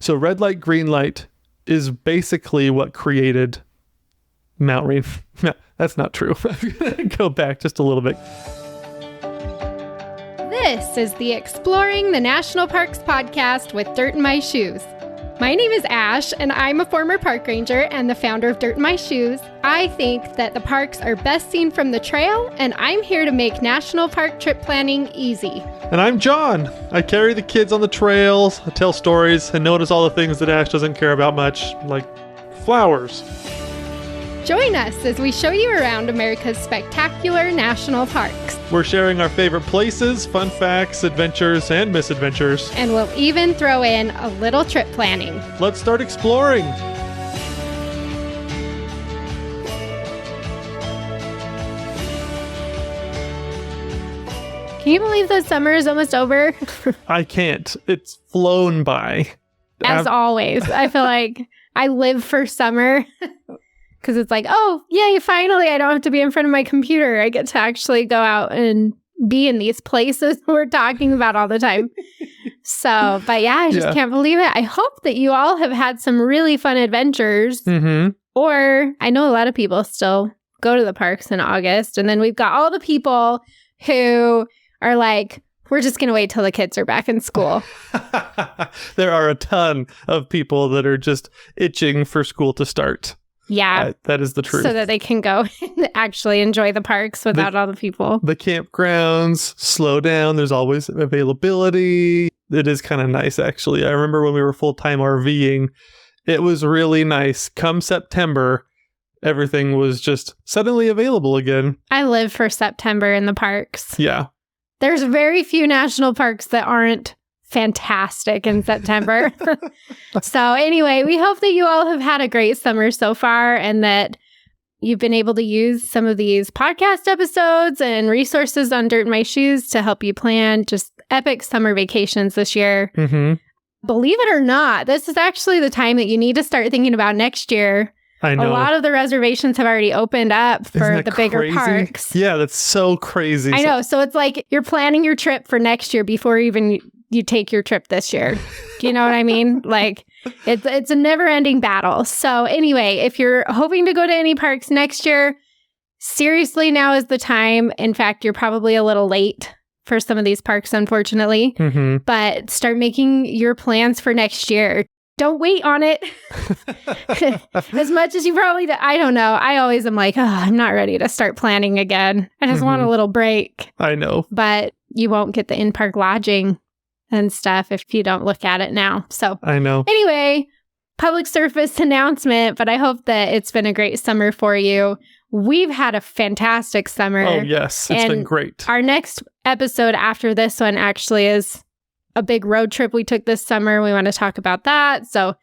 So red light, green light is basically what created Mount Rainier. That's not true. I'm going to go back just a little bit. This is the Exploring the National Parks podcast with Dirt in My Shoes. My name is Ash, and I'm a former park ranger and the founder of Dirt in My Shoes. I think that the parks are best seen from the trail, and I'm here to make national park trip planning easy. And I'm John. I carry the kids on the trails, I tell stories, and notice all the things that Ash doesn't care about much, like flowers. Join us as we show you around America's spectacular national parks. We're sharing our favorite places, fun facts, adventures, and misadventures. And we'll even throw in a little trip planning. Let's start exploring. Can you believe the summer is almost over? I can't. It's flown by. As always, I feel like I live for summer. Because it's like, oh, yeah, finally, I don't have to be in front of my computer. I get to actually go out and be in these places we're talking about all the time. But yeah, I just can't believe it. I hope that you all have had some really fun adventures. Mm-hmm. Or I know a lot of people still go to the parks in August. And then we've got all the people who are like, we're just going to wait till the kids are back in school. There are a ton of people that are just itching for school to start. Yeah. That is the truth. So that they can go and actually enjoy the parks without all the people. The campgrounds slow down. There's always availability. It is kind of nice, actually. I remember when we were full-time RVing, it was really nice. Come September, everything was just suddenly available again. I live for September in the parks. Yeah. There's very few national parks that aren't fantastic in September. So anyway, we hope that you all have had a great summer so far and that you've been able to use some of these podcast episodes and resources on Dirt in My Shoes to help you plan just epic summer vacations this year. Mm-hmm. Believe it or not, this is actually the time that you need to start thinking about next year. I know. A lot of the reservations have already opened up for the bigger parks. Yeah, that's so crazy. I know. So it's like you're planning your trip for next year before even you take your trip this year. Do you know what I mean? Like it's a never-ending battle. So anyway, if you're hoping to go to any parks next year, seriously, now is the time. In fact, you're probably a little late for some of these parks, unfortunately. Mm-hmm. But start making your plans for next year. Don't wait on it as much as you probably do. I don't know. I always am like, oh, I'm not ready to start planning again. I just want a little break. I know. But you won't get the in-park lodging and stuff if you don't look at it now. So I know. Anyway, public service announcement, but I hope that it's been a great summer for you. We've had a fantastic summer. Oh, yes. It's been great. Our next episode after this one actually is a big road trip we took this summer. We want to talk about that. So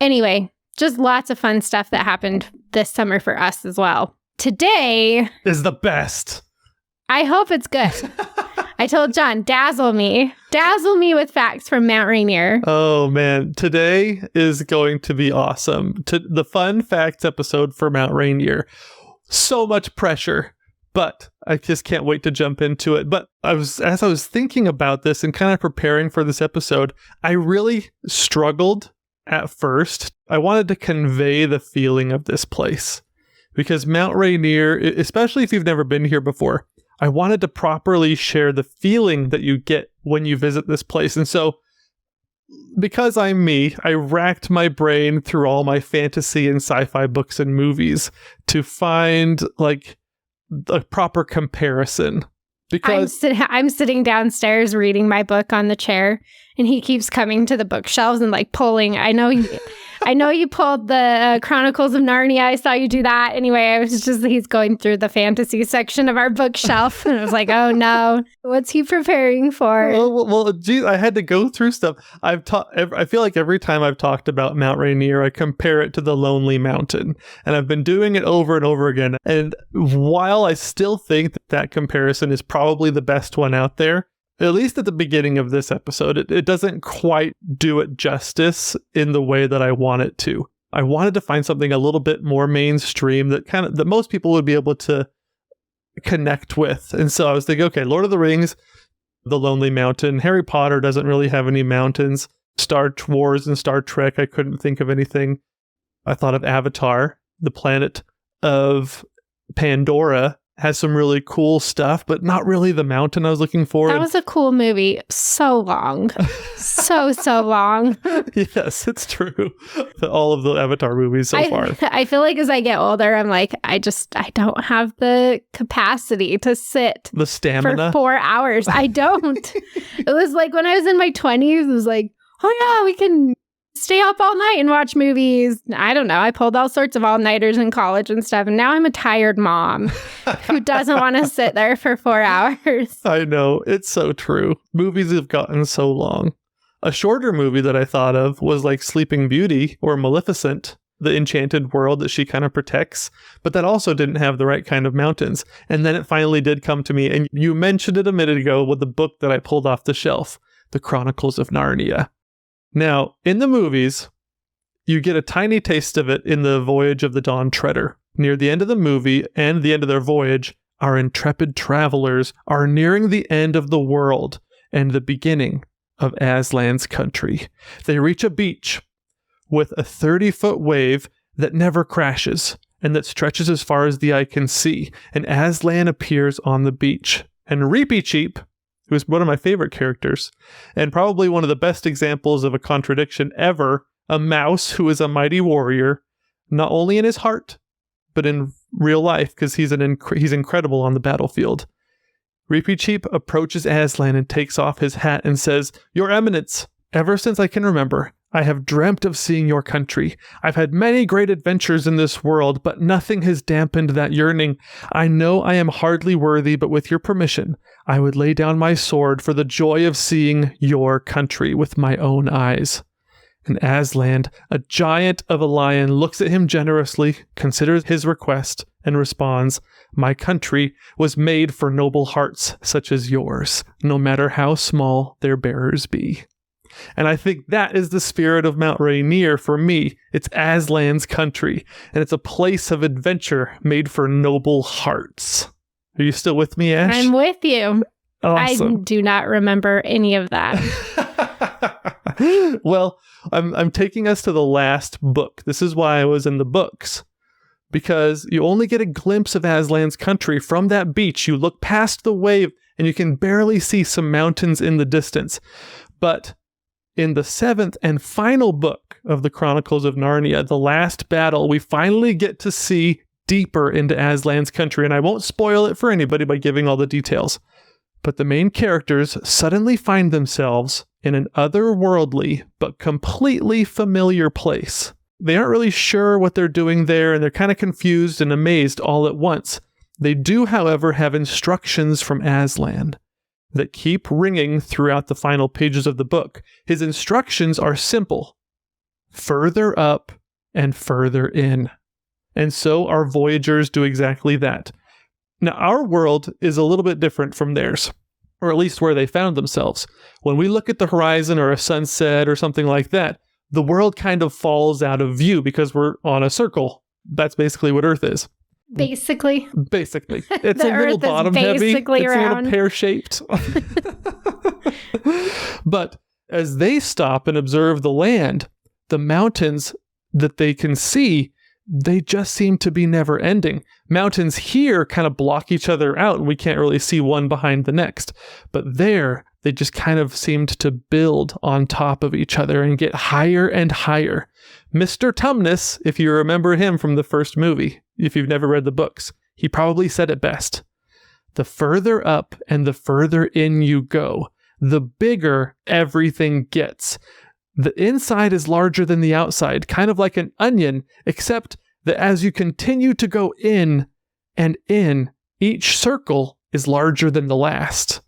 anyway, just lots of fun stuff that happened this summer for us as well. Today is the best. I hope it's good. I told John, dazzle me with facts from Mount Rainier. Oh man, today is going to be awesome. The fun facts episode for Mount Rainier. So much pressure, but I just can't wait to jump into it. But as I was thinking about this and kind of preparing for this episode, I really struggled at first. I wanted to convey the feeling of this place because Mount Rainier, especially if you've never been here before, I wanted to properly share the feeling that you get when you visit this place. And so, because I'm me, I racked my brain through all my fantasy and sci-fi books and movies to find like a proper comparison. Because I'm sitting downstairs reading my book on the chair, and he keeps coming to the bookshelves and like pulling. I know you pulled the Chronicles of Narnia. I saw you do that. Anyway, he's going through the fantasy section of our bookshelf, and I was like, oh no, what's he preparing for? Well, geez, I had to go through stuff. I feel like every time I've talked about Mount Rainier, I compare it to the Lonely Mountain, and I've been doing it over and over again. And while I still think that comparison is probably the best one out there, at least at the beginning of this episode, it doesn't quite do it justice in the way that I want it to. I wanted to find something a little bit more mainstream that most people would be able to connect with. And so I was thinking, okay, Lord of the Rings, the Lonely Mountain. Harry Potter doesn't really have any mountains. Star Wars and Star Trek, I couldn't think of anything. I thought of Avatar, the planet of Pandora has some really cool stuff, but not really the mountain I was looking for. That was a cool movie. So long. so long. Yes, it's true. All of the Avatar movies so far. I feel like as I get older, I'm like, I don't have the capacity to sit the stamina for 4 hours. I don't. It was like when I was in my 20s, it was like, oh yeah, we can stay up all night and watch movies. I don't know. I pulled all sorts of all-nighters in college and stuff. And now I'm a tired mom who doesn't want to sit there for 4 hours. I know. It's so true. Movies have gotten so long. A shorter movie that I thought of was like Sleeping Beauty or Maleficent, the enchanted world that she kind of protects. But that also didn't have the right kind of mountains. And then it finally did come to me. And you mentioned it a minute ago with the book that I pulled off the shelf, The Chronicles of Narnia. Now, in the movies, you get a tiny taste of it in the Voyage of the Dawn Treader. Near the end of the movie and the end of their voyage, our intrepid travelers are nearing the end of the world and the beginning of Aslan's country. They reach a beach with a 30-foot wave that never crashes and that stretches as far as the eye can see. And Aslan appears on the beach. And Reepicheep, who's one of my favorite characters, and probably one of the best examples of a contradiction ever, a mouse who is a mighty warrior, not only in his heart, but in real life, because he's incredible on the battlefield. Reepicheep approaches Aslan and takes off his hat and says, "Your Eminence, ever since I can remember, I have dreamt of seeing your country. I've had many great adventures in this world, but nothing has dampened that yearning. I know I am hardly worthy, but with your permission, I would lay down my sword for the joy of seeing your country with my own eyes." And Aslan, a giant of a lion, looks at him generously, considers his request, and responds, "My country was made for noble hearts such as yours, no matter how small their bearers be." And I think that is the spirit of Mount Rainier for me. It's Aslan's country, and it's a place of adventure made for noble hearts. Are you still with me, Ash? I'm with you. Awesome. I do not remember any of that. Well, I'm taking us to the last book. This is why I was in the books. Because you only get a glimpse of Aslan's country from that beach. You look past the wave, and you can barely see some mountains in the distance. But in the 7th and final book of the Chronicles of Narnia, The Last Battle, we finally get to see deeper into Aslan's country, and I won't spoil it for anybody by giving all the details. But the main characters suddenly find themselves in an otherworldly but completely familiar place. They aren't really sure what they're doing there, and they're kind of confused and amazed all at once. They do, however, have instructions from Aslan that keep ringing throughout the final pages of the book. His instructions are simple: further up and further in. And so our voyagers do exactly that. Now, our world is a little bit different from theirs, or at least where they found themselves. When we look at the horizon or a sunset or something like that, the world kind of falls out of view because we're on a circle. That's basically what Earth is. Basically. It's a little bottom heavy. It's round. a little pear-shaped. But as they stop and observe the land, the mountains that they can see, they just seem to be never ending. Mountains here kind of block each other out, and we can't really see one behind the next. But there, they just kind of seemed to build on top of each other and get higher and higher. Mr. Tumnus, if you remember him from the first movie, if you've never read the books, he probably said it best. The further up and the further in you go, the bigger everything gets. The inside is larger than the outside, kind of like an onion, except that as you continue to go in and in, each circle is larger than the last.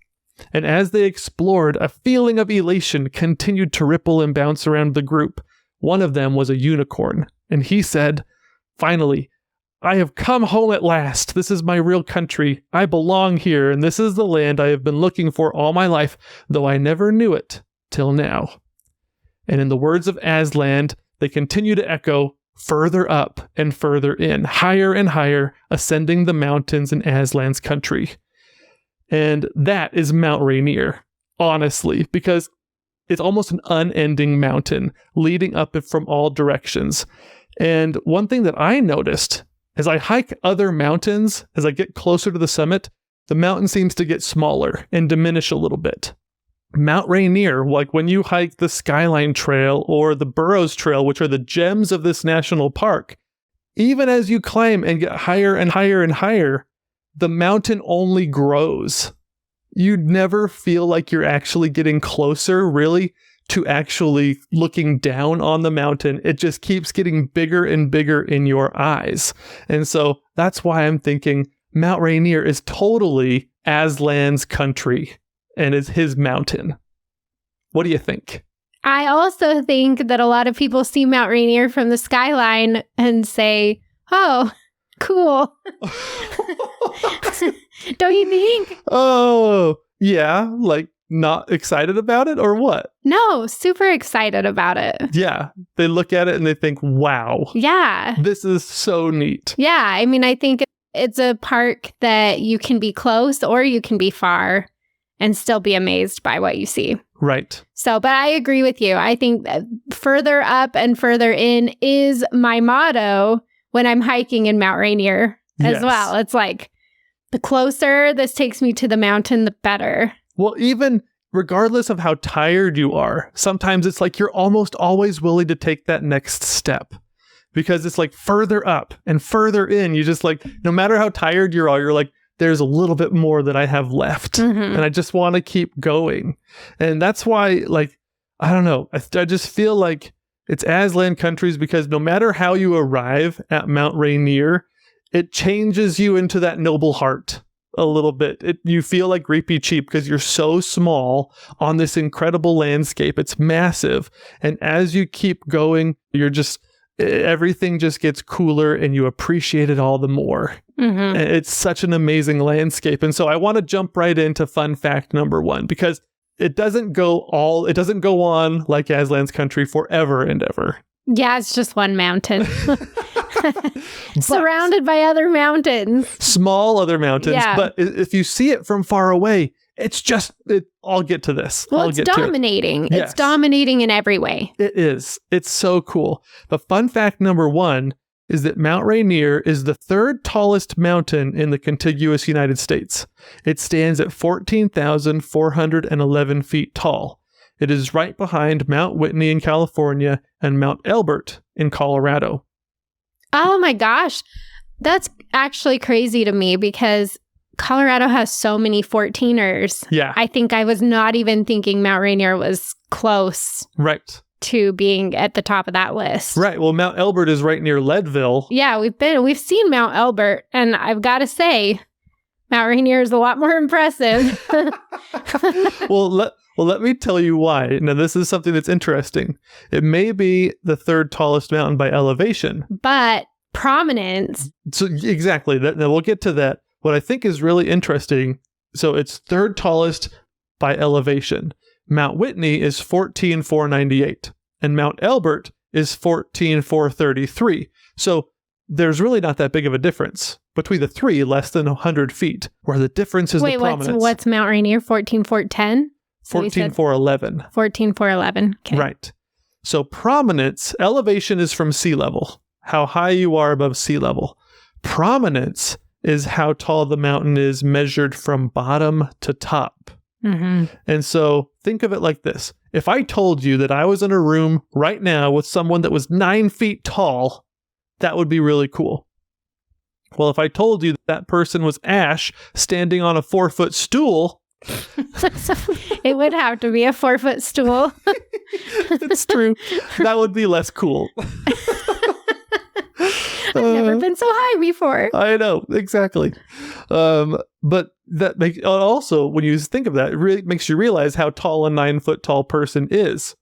And as they explored, a feeling of elation continued to ripple and bounce around the group. One of them was a unicorn, and he said, "Finally, I have come home at last. This is my real country. I belong here, and this is the land I have been looking for all my life, though I never knew it till now." And in the words of Aslan, they continue to echo further up and further in, higher and higher, ascending the mountains in Aslan's country. And that is Mount Rainier, honestly, because it's almost an unending mountain leading up it from all directions. And one thing that I noticed as I hike other mountains, as I get closer to the summit, the mountain seems to get smaller and diminish a little bit. Mount Rainier, like when you hike the Skyline Trail or the Burroughs Trail, which are the gems of this national park, even as you climb and get higher and higher and higher, the mountain only grows. You never feel like you're actually getting closer, really, to actually looking down on the mountain. It just keeps getting bigger and bigger in your eyes. And so that's why I'm thinking Mount Rainier is totally Aslan's country and is his mountain. What do you think? I also think that a lot of people see Mount Rainier from the skyline and say, oh, cool. Don't you think? Oh, yeah. Like not excited about it or what? No, super excited about it. Yeah. They look at it and they think, wow. Yeah. This is so neat. Yeah. I mean, I think it's a park that you can be close or you can be far and still be amazed by what you see. Right. So, but I agree with you. I think that further up and further in is my motto when I'm hiking in Mount Rainier as well. It's like, the closer this takes me to the mountain, the better. Well, even regardless of how tired you are, sometimes it's like you're almost always willing to take that next step because it's like further up and further in. You just like, no matter how tired you are, you're like, there's a little bit more that I have left and I just want to keep going. And that's why, like, I don't know. I just feel like it's Aslan countries because no matter how you arrive at Mount Rainier, it changes you into that noble heart a little bit. You feel like Reapy Cheap because you're so small on this incredible landscape. It's massive. And as you keep going, everything just gets cooler and you appreciate it all the more. It's such an amazing landscape. And so I want to jump right into fun fact number 1 because it doesn't go on like Aslan's country forever and ever. Yeah, it's just one mountain. Surrounded by other mountains. Small other mountains. Yeah. But if you see it from far away, I'll get to this. Well, it's dominating. Yes. It's dominating in every way. It is. It's so cool. But fun fact number 1 is that Mount Rainier is the 3rd tallest mountain in the contiguous United States. It stands at 14,411 feet tall. It is right behind Mount Whitney in California and Mount Elbert in Colorado. Oh my gosh. That's actually crazy to me because Colorado has so many 14ers. Yeah. I think I was not even thinking Mount Rainier was close. Right. To being at the top of that list. Right. Well, Mount Elbert is right near Leadville. Yeah, we've seen Mount Elbert, and I've got to say, Mount Rainier is a lot more impressive. Well, let me tell you why. Now, this is something that's interesting. It may be the 3rd tallest mountain by elevation. But prominence. So exactly. Now we'll get to that. What I think is really interesting, so it's 3rd tallest by elevation. Mount Whitney is 14,498 and Mount Elbert is 14,433. So there's really not that big of a difference between the three, less than 100 feet, where the difference is the prominence. What's Mount Rainier? 14,410? 14,411. 14,411. Okay. Right. So prominence, elevation is from sea level, how high you are above sea level. Prominence is how tall the mountain is measured from bottom to top. Mm-hmm. And so think of it like this. If I told you that I was in a room right now with someone that was 9 feet tall, that would be really cool. Well, if I told you that person was Ash standing on a 4-foot stool, it would have to be a 4-foot stool. It's true. That would be less cool. I've never been so high before. I know, exactly. But that makes also, when you think of that, it really makes you realize how tall a 9-foot tall person is.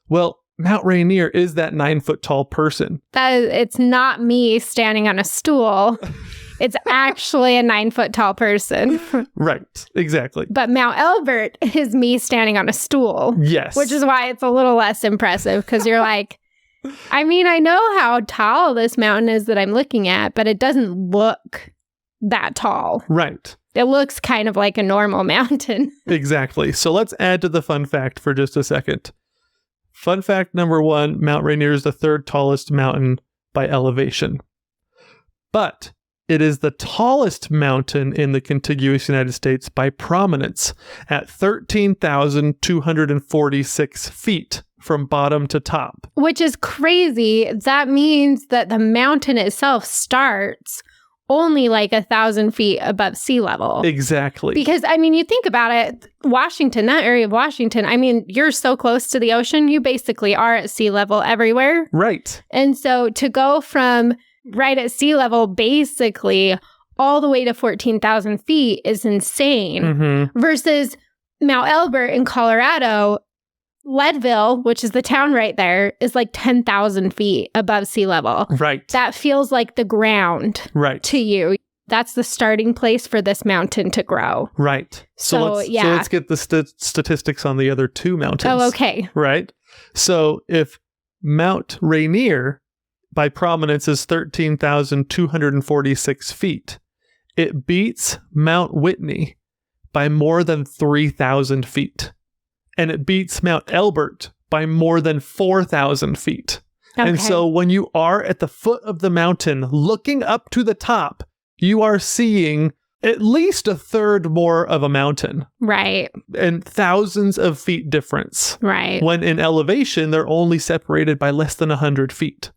Well, Mount Rainier is that 9-foot tall person. It's not me standing on a stool. It's actually a 9-foot tall person. Right, exactly. But Mount Elbert is me standing on a stool. Yes. Which is why it's a little less impressive, because you're like, I mean, I know how tall this mountain is that I'm looking at, but it doesn't look that tall. Right. It looks kind of like a normal mountain. Exactly. So let's add to the fun fact for just a second. Fun fact number 1, Mount Rainier is the 3rd tallest mountain by elevation. But it is the tallest mountain in the contiguous United States by prominence at 13,246 feet from bottom to top. Which is crazy. That means that the mountain itself starts only like 1,000 feet above sea level. Exactly. Because, I mean, you think about it, Washington, that area of Washington, I mean, you're so close to the ocean, you basically are at sea level everywhere. Right. And so to go from right at sea level, basically all the way to 14,000 feet is insane. Mm-hmm. Versus Mount Elbert in Colorado, Leadville, which is the town right there, is like 10,000 feet above sea level. Right. That feels like the ground to you. That's the starting place for this mountain to grow. Right. So let's get the statistics on the other 2 mountains. Oh, okay. Right. So if Mount Rainier by prominence is 13,246 feet, it beats Mount Whitney by more than 3,000 feet. And it beats Mount Elbert by more than 4,000 feet. Okay. And so when you are at the foot of the mountain, looking up to the top, you are seeing at least 1/3 more of a mountain. Right. And thousands of feet difference. Right. When in elevation, they're only separated by less than 100 feet.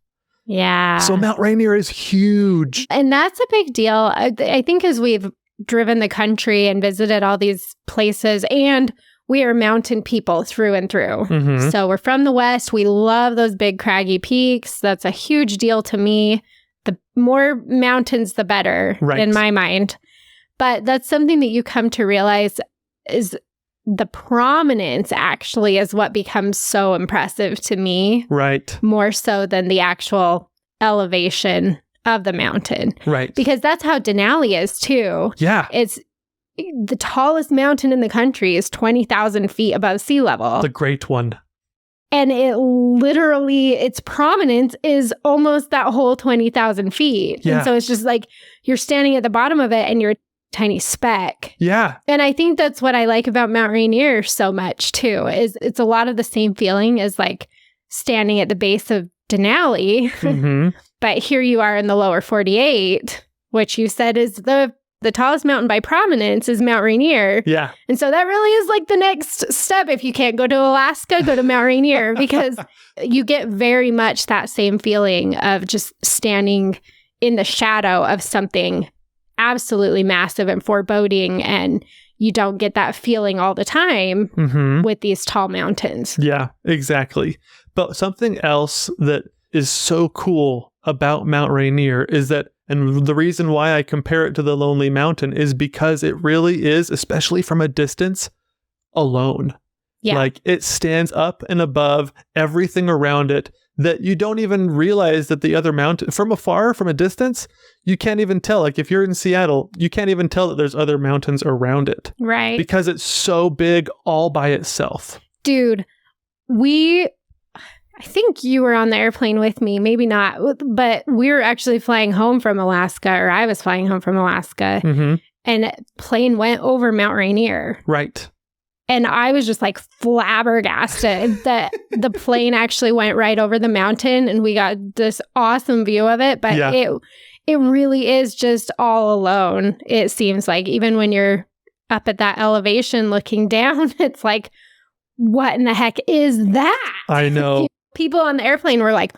Yeah. So Mount Rainier is huge. And that's a big deal. I think as we've driven the country and visited all these places, and we are mountain people through and through. Mm-hmm. So we're from the West. We love those big craggy peaks. That's a huge deal to me. The more mountains, the better in my mind. But that's something that you come to realize is the prominence actually is what becomes so impressive to me. Right. More so than the actual elevation of the mountain. Right. Because that's how Denali is too. Yeah. It's the tallest mountain in the country is 20,000 feet above sea level. The great one. And it literally, its prominence is almost that whole 20,000 feet. Yeah. And so it's just like you're standing at the bottom of it and you're a tiny speck. Yeah. And I think that's what I like about Mount Rainier so much too, is it's a lot of the same feeling as like standing at the base of Denali. Mm-hmm. But here you are in the lower 48, which you said is the tallest mountain by prominence is Mount Rainier. Yeah. And so that really is like the next step. If you can't go to Alaska, go to Mount Rainier, because you get very much that same feeling of just standing in the shadow of something absolutely massive and foreboding. And you don't get that feeling all the time with these tall mountains. Yeah, exactly. But something else that is so cool about Mount Rainier is that, and the reason why I compare it to the Lonely Mountain is because it really is, especially from a distance, alone. Yeah. Like it stands up and above everything around it that you don't even realize that the other mountain, from afar, from a distance, you can't even tell. Like if you're in Seattle, you can't even tell that there's other mountains around it. Right. Because it's so big all by itself. Dude, I think you were on the airplane with me, maybe not, but we were actually flying home from Alaska, or I was flying home from Alaska, and plane went over Mount Rainier. Right. And I was just like flabbergasted that the plane actually went right over the mountain and we got this awesome view of it. But it really is just all alone, it seems like. Even when you're up at that elevation looking down, it's like, what in the heck is that? I know. People on the airplane were like,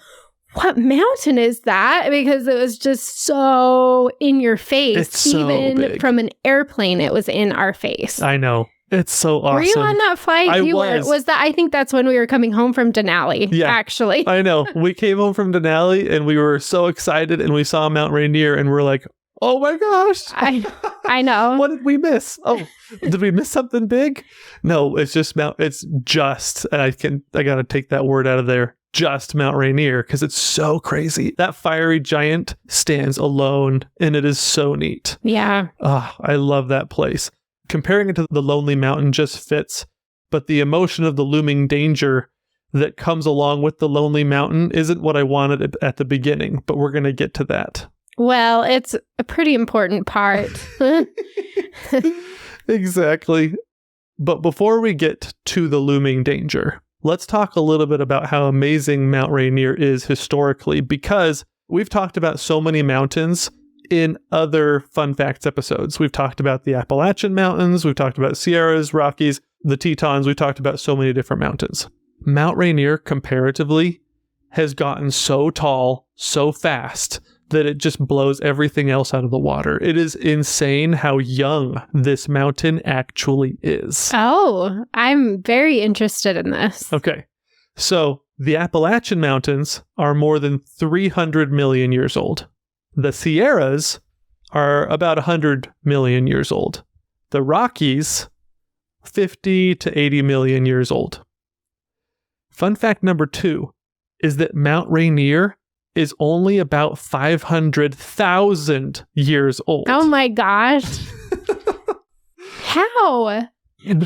what mountain is that? Because it was just so in your face. It's so even big. From an airplane, it was in our face. I know. It's so awesome. Were you on that flight? I was. Was that? I think that's when we were coming home from Denali, actually. I know. We came home from Denali and we were so excited and we saw Mount Rainier and we're like, oh my gosh. I know. What did we miss? Oh, did we miss something big? No, it's just and I got to take that word out of there. Just Mount Rainier, because it's so crazy. That fiery giant stands alone and it is so neat. Yeah. Oh, I love that place. Comparing it to the Lonely Mountain just fits, but the emotion of the looming danger that comes along with the Lonely Mountain isn't what I wanted at the beginning, but we're going to get to that. Well, it's a pretty important part. Exactly. But before we get to the looming danger, let's talk a little bit about how amazing Mount Rainier is historically, because we've talked about so many mountains in other fun facts episodes. We've talked about the Appalachian Mountains, we've talked about Sierras, Rockies, the Tetons, we've talked about so many different mountains. Mount Rainier, comparatively, has gotten so tall, so fast, that it just blows everything else out of the water. It is insane how young this mountain actually is. Oh, I'm very interested in this. Okay, so the Appalachian Mountains are more than 300 million years old. The Sierras are about 100 million years old. The Rockies, 50 to 80 million years old. Fun fact number 2 is that Mount Rainier is only about 500,000 years old. Oh my gosh. How?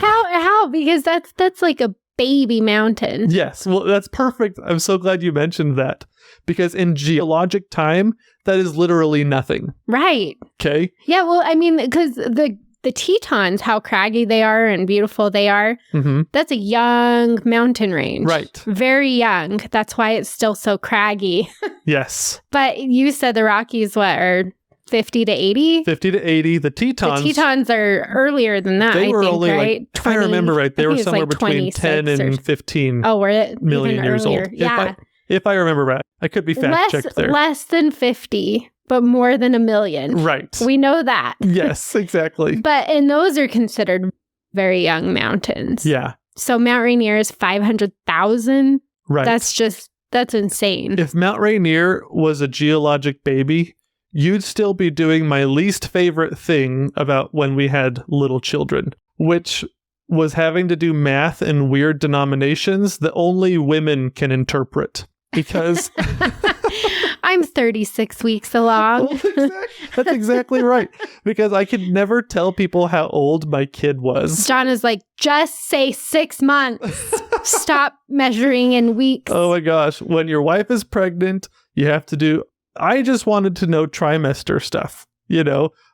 How? Because that's like a baby mountain. Yes, well, that's perfect. I'm so glad you mentioned that. Because in geologic time, that is literally nothing. Right. Okay? Yeah, well, I mean, because the Tetons, how craggy they are and beautiful they are, that's a young mountain range. Right. Very young. That's why it's still so craggy. Yes. But you said the Rockies, are 50 to 80? 50 to 80. The Tetons are earlier than that, they were I think, only right? like, if I remember right, they were somewhere between 10 and 15 million years old. Yeah. If I remember right. I could be fact-checked there. Less than 50, but more than 1 million. Right. We know that. Yes, exactly. And those are considered very young mountains. Yeah. So Mount Rainier is 500,000. Right. That's insane. If Mount Rainier was a geologic baby, you'd still be doing my least favorite thing about when we had little children, which was having to do math in weird denominations that only women can interpret. Because I'm 36 weeks along. That's exactly right. Because I could never tell people how old my kid was. John is like, just say 6 months. Stop measuring in weeks. Oh my gosh. When your wife is pregnant, you have to do... I just wanted to know trimester stuff,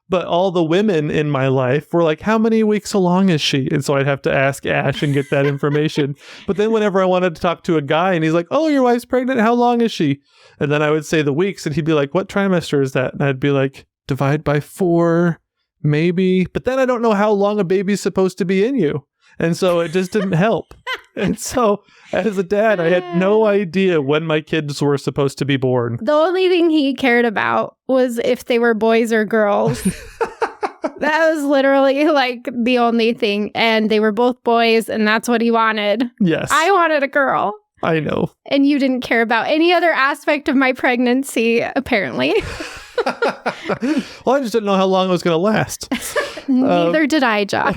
But all the women in my life were like, how many weeks along is she? And so I'd have to ask Ash and get that information. But then whenever I wanted to talk to a guy and he's like, oh, your wife's pregnant, how long is she? And then I would say the weeks and he'd be like, what trimester is that? And I'd be like, divide by 4, maybe. But then I don't know how long a baby's supposed to be in you. And so it just didn't help. And so as a dad, I had no idea when my kids were supposed to be born. The only thing he cared about was if they were boys or girls. That was literally like the only thing. And they were both boys, and that's what he wanted. Yes. I wanted a girl. I know. And you didn't care about any other aspect of my pregnancy, apparently. Well, I just didn't know how long it was going to last. Neither did I, John.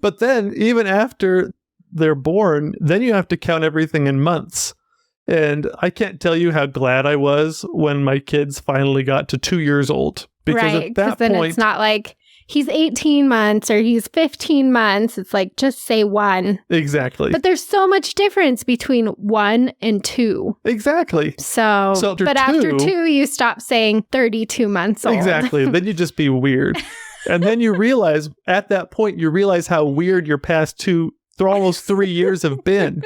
But then, even after they're born, then you have to count everything in months. And I can't tell you how glad I was when my kids finally got to 2 years old. Because at that then point, it's not like he's 18 months or he's 15 months. It's like, just say 1. Exactly. But there's so much difference between 1 and 2. Exactly. So after 2, you stop saying 32 months old. Exactly. Then you just be weird. And then you realize, at that point, how weird your past almost 3 years have been.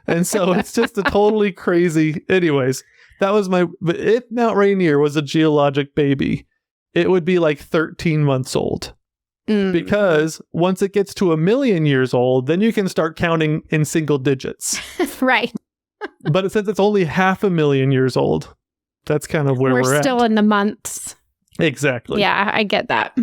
And so it's just a totally crazy. Anyways, but if Mount Rainier was a geologic baby, it would be like 13 months old. Because once it gets to 1 million years old, then you can start counting in single digits. Right. But since it's only 500,000 years old, that's kind of where we're at. We're still in the months. Exactly. Yeah, I get that.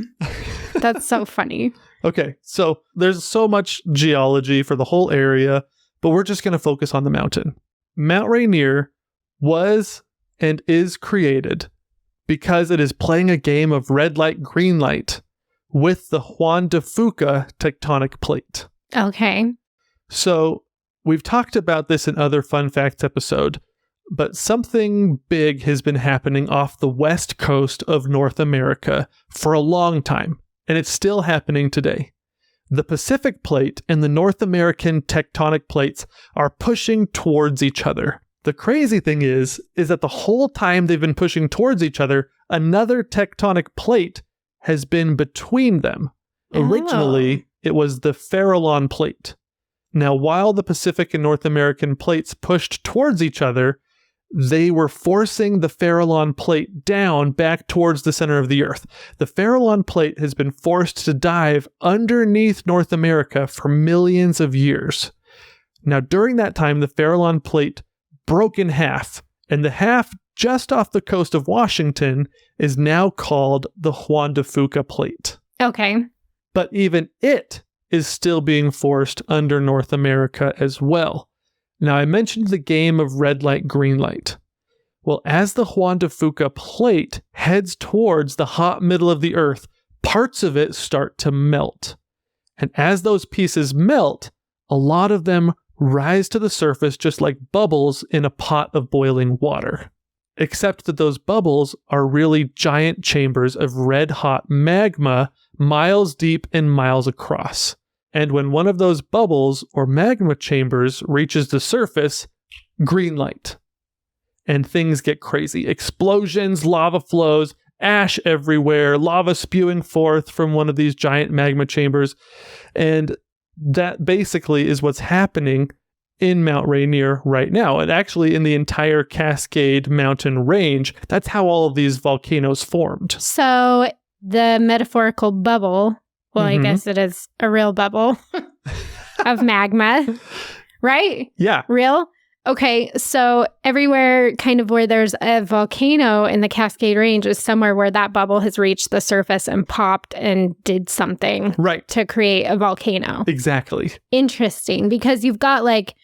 That's so funny. Okay, so there's so much geology for the whole area, but we're just going to focus on the mountain. Mount Rainier was and is created because it is playing a game of red light, green light with the Juan de Fuca tectonic plate. Okay. So we've talked about this in other fun facts episode, but something big has been happening off the west coast of North America for a long time, and it's still happening today. The Pacific plate and the North American tectonic plates are pushing towards each other. The crazy thing is that the whole time they've been pushing towards each other, another tectonic plate has been between them. Originally, it was the Farallon plate. Now, while the Pacific and North American plates pushed towards each other, they were forcing the Farallon plate down back towards the center of the Earth. The Farallon plate has been forced to dive underneath North America for millions of years. Now, during that time, the Farallon plate broke in half, and the half just off the coast of Washington is now called the Juan de Fuca plate. Okay. But even it is still being forced under North America as well. Now, I mentioned the game of red light, green light. Well, as the Juan de Fuca plate heads towards the hot middle of the Earth, parts of it start to melt. And as those pieces melt, a lot of them rise to the surface just like bubbles in a pot of boiling water. Except that those bubbles are really giant chambers of red-hot magma miles deep and miles across. And when one of those bubbles or magma chambers reaches the surface, green light. And things get crazy. Explosions, lava flows, ash everywhere, lava spewing forth from one of these giant magma chambers. And that basically is what's happening in Mount Rainier right now. And actually in the entire Cascade Mountain range, that's how all of these volcanoes formed. So the metaphorical bubble, well, I guess it is a real bubble of magma, right? Yeah. Real? Okay, so everywhere kind of where there's a volcano in the Cascade Range is somewhere where that bubble has reached the surface and popped and did something to create a volcano. Exactly. Interesting, because you've got like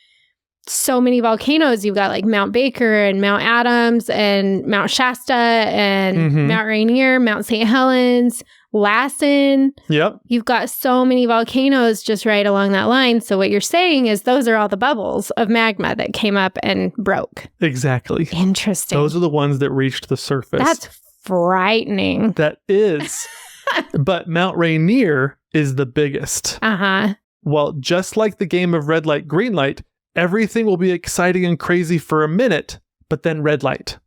so many volcanoes. You've got like Mount Baker and Mount Adams and Mount Shasta and Mount Rainier, Mount St. Helens, Lassen. Yep. You've got so many volcanoes just right along that line. So what you're saying is those are all the bubbles of magma that came up and broke. Exactly. Interesting. Those are the ones that reached the surface. That's frightening. That is. But Mount Rainier is the biggest. Uh-huh. Well, just like the game of red light, green light, everything will be exciting and crazy for a minute, but then red light.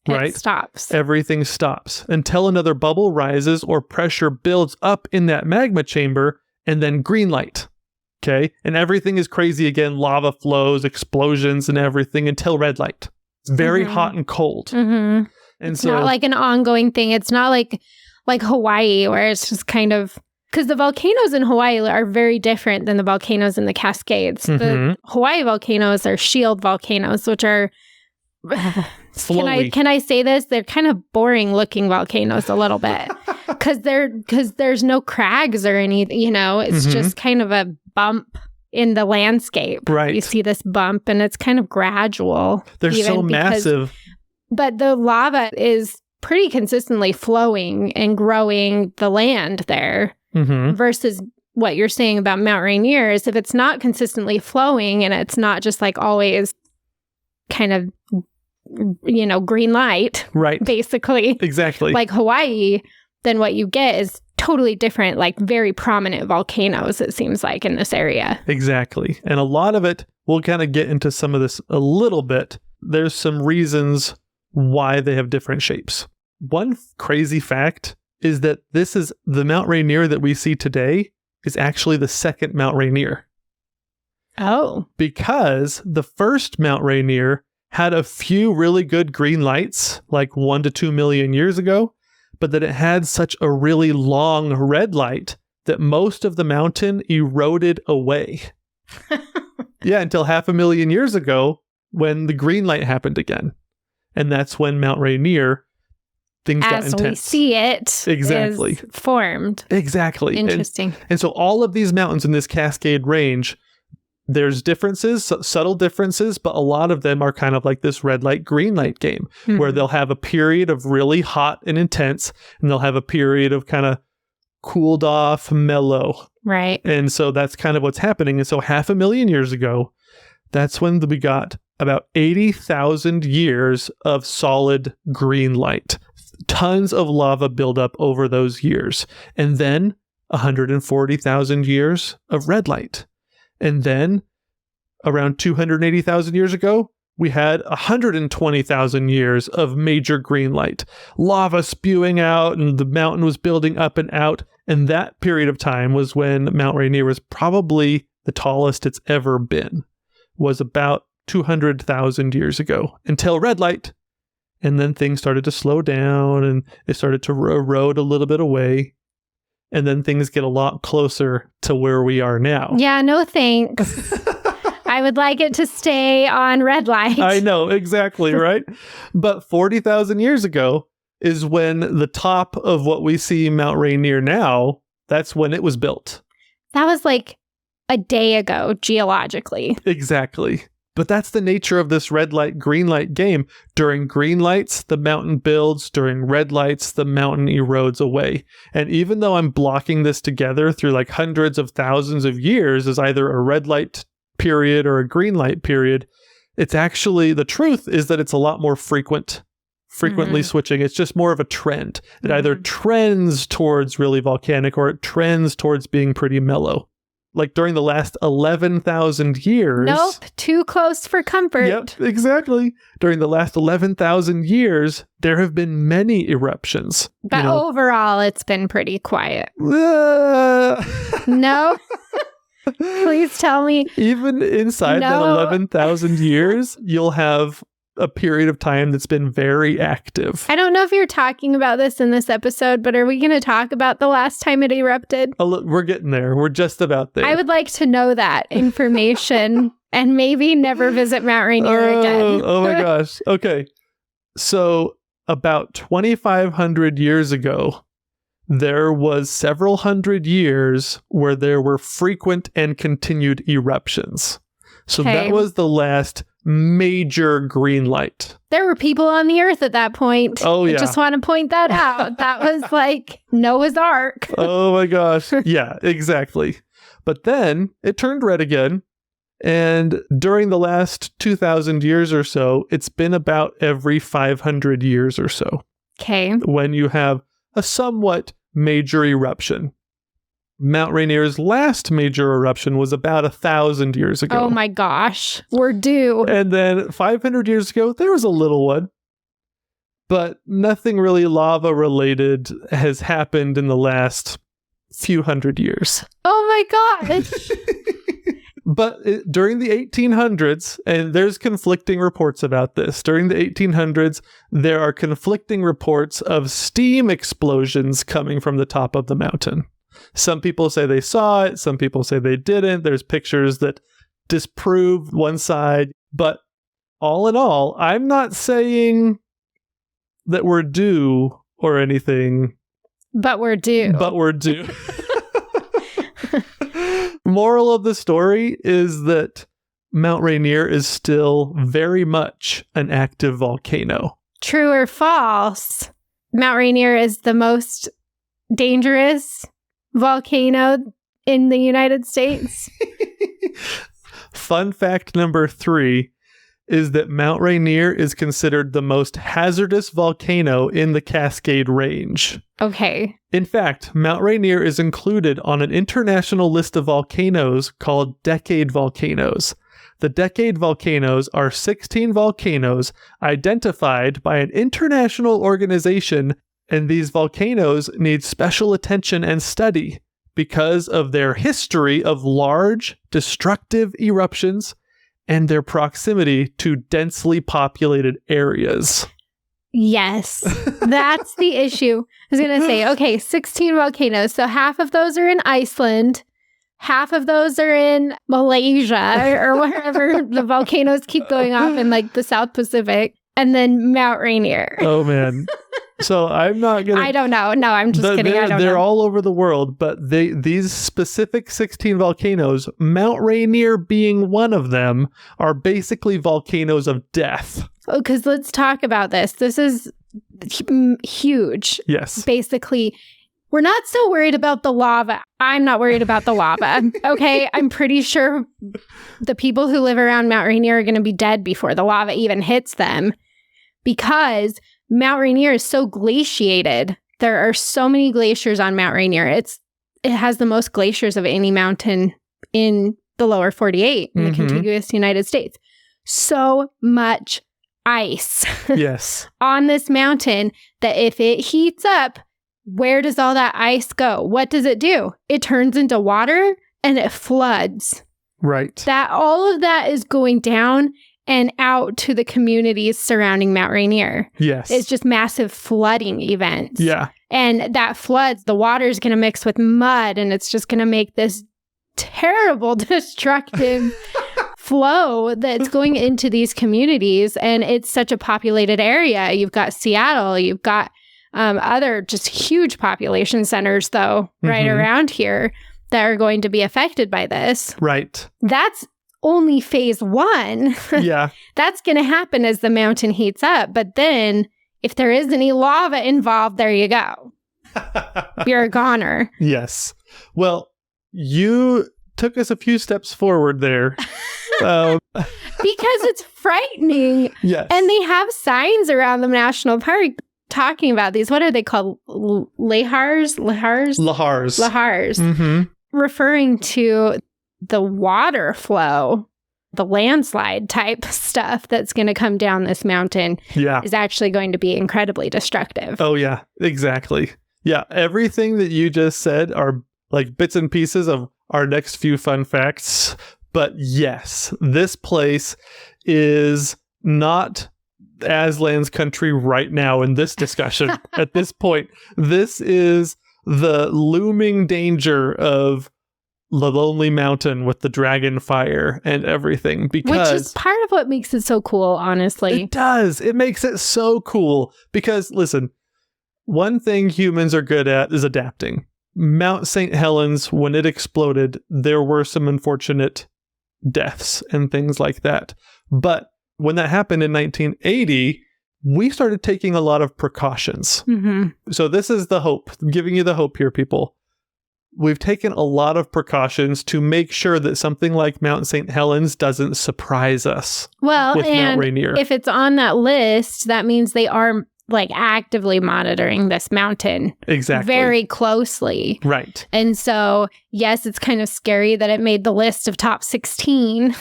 Right? It stops. Everything stops until another bubble rises or pressure builds up in that magma chamber, and then green light. Okay? And everything is crazy again. Lava flows, explosions, and everything until red light. It's very hot and cold. And it's so, not like an ongoing thing. It's not like Hawaii, where it's just kind of... Because the volcanoes in Hawaii are very different than the volcanoes in the Cascades. The Hawaii volcanoes are shield volcanoes, which are... Can I say this? They're kind of boring looking volcanoes a little bit because there's no crags or anything, it's just kind of a bump in the landscape. Right. You see this bump and it's kind of gradual. They're so massive. But the lava is pretty consistently flowing and growing the land there versus what you're saying about Mount Rainier is if it's not consistently flowing and it's not just like always kind of green light, right? Basically. Exactly. Like Hawaii, then what you get is totally different, like very prominent volcanoes, it seems like, in this area. Exactly. And a lot of it, we'll kind of get into some of this a little bit. There's some reasons why they have different shapes. One crazy fact is that this is the Mount Rainier that we see today is actually the second Mount Rainier. Oh. Because the first Mount Rainier had a few really good green lights, like 1 to 2 million years ago, but that it had such a really long red light that most of the mountain eroded away. Yeah, until 500,000 years ago when the green light happened again. And that's when Mount Rainier, things got intense. As we see it, exactly. Is formed. Exactly. Interesting. And so all of these mountains in this Cascade Range, there's differences, subtle differences, but a lot of them are kind of like this red light, green light game, where they'll have a period of really hot and intense, and they'll have a period of kind of cooled off, mellow. Right. And so that's kind of what's happening. And so 500,000 years ago, that's when we got about 80,000 years of solid green light. Tons of lava buildup over those years. And then 140,000 years of red light. And then, around 280,000 years ago, we had 120,000 years of major green light, lava spewing out, and the mountain was building up and out. And that period of time was when Mount Rainier was probably the tallest it's ever been, was about 200,000 years ago, until red light. And then things started to slow down and it started to erode a little bit away. And then things get a lot closer to where we are now. Yeah, no thanks. I would like it to stay on red light. I know, exactly, right? But 40,000 years ago is when the top of what we see Mount Rainier now, that's when it was built. That was like a day ago, geologically. Exactly. But that's the nature of this red light, green light game. During green lights, the mountain builds. During red lights, the mountain erodes away. And even though I'm blocking this together through like hundreds of thousands of years as either a red light period or a green light period, it's actually, the truth is that it's a lot more frequently switching. It's just more of a trend. It either trends towards really volcanic or it trends towards being pretty mellow. Like during the last 11,000 years. Nope, too close for comfort. Yep, exactly. During the last 11,000 years, there have been many eruptions. But overall, it's been pretty quiet. No? Please tell me. Even inside that 11,000 years, you'll have a period of time that's been very active. I don't know if you're talking about this in this episode, but are we going to talk about the last time it erupted? Oh, look, we're getting there. We're just about there. I would like to know that information and maybe never visit Mount Rainier again. Oh my gosh. Okay. So about 2,500 years ago, there was several hundred years where there were frequent and continued eruptions. So that was the last major green light. There were people on the earth at that point. Oh, yeah. I just want to point that out. That was like Noah's Ark. Oh, my gosh. Yeah, exactly. But then it turned red again. And during the last 2,000 years or so, it's been about every 500 years or so. Okay. When you have a somewhat major eruption. Mount Rainier's last major eruption was about 1,000 years ago. Oh my gosh, we're due. And then 500 years ago, there was a little one. But nothing really lava related has happened in the last few hundred years. Oh my gosh. But during the 1800s, and there's conflicting reports about this, during the 1800s, there are conflicting reports of steam explosions coming from the top of the mountain. Some people say they saw it. Some people say they didn't. There's pictures that disprove one side. But all in all, I'm not saying that we're due or anything. But we're due. But we're due. Moral of the story is that Mount Rainier is still very much an active volcano. True or false? Mount Rainier is the most dangerous volcano in the United States. Fun fact number 3 is that Mount Rainier is considered the most hazardous volcano in the Cascade Range. Okay. In fact, Mount Rainier is included on an international list of volcanoes called Decade Volcanoes. The Decade Volcanoes are 16 volcanoes identified by an international organization, and these volcanoes need special attention and study because of their history of large, destructive eruptions and their proximity to densely populated areas. Yes, that's the issue. I was going to say, okay, 16 volcanoes. So half of those are in Iceland. Half of those are in Malaysia or wherever the volcanoes keep going off in like the South Pacific. And then Mount Rainier. Oh, man. So I'm not going to... I don't know. No, I'm just kidding. I don't know. They're all over the world, but these specific 16 volcanoes, Mount Rainier being one of them, are basically volcanoes of death. Oh, because let's talk about this. This is huge. Yes. Basically, we're not so worried about the lava. I'm not worried about the lava. Okay, I'm pretty sure the people who live around Mount Rainier are going to be dead before the lava even hits them because Mount Rainier is so glaciated. There are so many glaciers on Mount Rainier. It has the most glaciers of any mountain in the lower 48 in the contiguous United States. so much ice Yes. on this mountain that if it heats up, where does all that ice go? What does it do? It turns into water and it floods. Right. That all of that is going down and out to the communities surrounding Mount Rainier. Yes. It's just massive flooding events. Yeah. And that floods, the water is going to mix with mud and it's just going to make this terrible, destructive flow that's going into these communities. And it's such a populated area. You've got Seattle, you've got other just huge population centers, though, right around here that are going to be affected by this. Right. That's only phase 1. Yeah. That's going to happen as the mountain heats up. But then if there is any lava involved, there you go. You're a goner. Yes. Well, you took us a few steps forward there. Because it's frightening. Yes. And they have signs around the national park talking about these. What are they called? Lahars? Mm-hmm. Referring to the water flow, the landslide type stuff that's going to come down this mountain is actually going to be incredibly destructive. Oh, yeah, exactly. Yeah, everything that you just said are like bits and pieces of our next few fun facts. But yes, this place is not Aslan's country right now in this discussion. At this point, this is the looming danger of the Lonely Mountain with the dragon fire and everything, because which is part of what makes it so cool, honestly. It does. It makes it so cool because, listen, one thing humans are good at is adapting. Mount St. Helens, when it exploded, there were some unfortunate deaths and things like that. But when that happened in 1980, we started taking a lot of precautions. So this is the hope. I'm giving you the hope here, people. We've taken a lot of precautions to make sure that something like Mount St. Helens doesn't surprise us. Well, with and Mount Rainier. If it's on that list, that means they are like actively monitoring this mountain very closely. Right. And so, yes, it's kind of scary that it made the list of top 16.